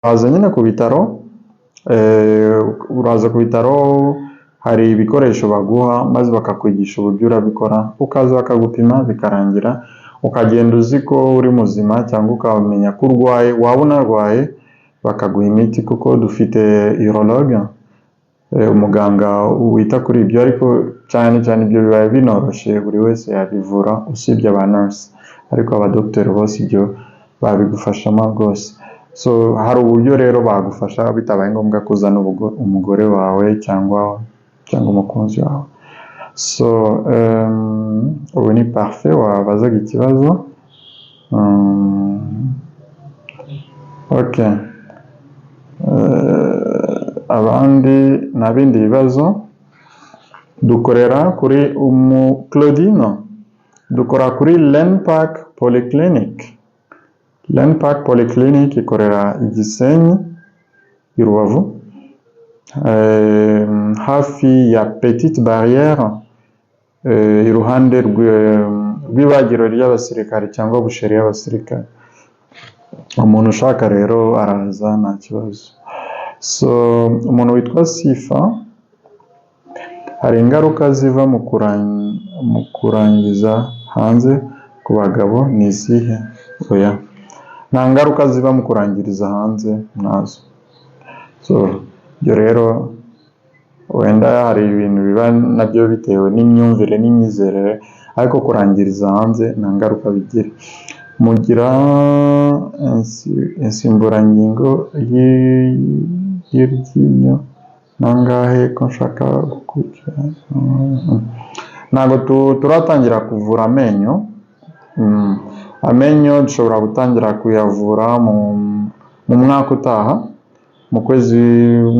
uraza nyine ku bitaro, uraza ku bitaro hari ibikoresho baguha maze bakakwigisha uburyo urabikora, ukaza bakagupima bikarangira, ukagenda uzi ko uri muzima cyangwa ukamenya ko urwaye, waba unarwaye bakaguha imiti kuko dufite urologue, umuganga wita kuri ibyo, ariko cyane cyane ibyo bibaye binoroshye buri wese yabivura usibye aba nurse, ariko abadogiteri bose ibyo babigufashamo rwose. So hari uburyo rero bagufasha bitabaye ngombwa ko uzana umugore wawe cyangwa umukunzi wawe. So ubu ni parfait, wabazaga ikibazo. Okay. Abandi nta bindi bibazo, dukorera kuri Claudine, dukora kuri Lenpark Polyclinic. Lenpark Polyclinic ikorera i Gisenyi i Rubavu, hafi ya Petite Barrière, iruhande rw'ibagiro ry'abasirikare cyangwa busheri y'abasirikare. Umuntu ushaka rero araza nta kibazo. So umuntu witwa Sifa, hari ingaruka ziva mu kurangiza hanze ku bagabo ni izihe? Oya, nta ngaruka ziva mu kurangiriza hanze, nazo. So ibyo rero wenda hari ibintu biba nabyo bitewe n'imyumvire n'imyizerere, ariko kurangiriza hanze nta ngaruka bigira. Mugira insimburangingo y'iryinyo nangahe ko nshaka gukurikirana? Ntabwo turatangira kuvura amenyo. Amenyo dushobora gutangira kuyavura mu mwaka utaha, mu kwezi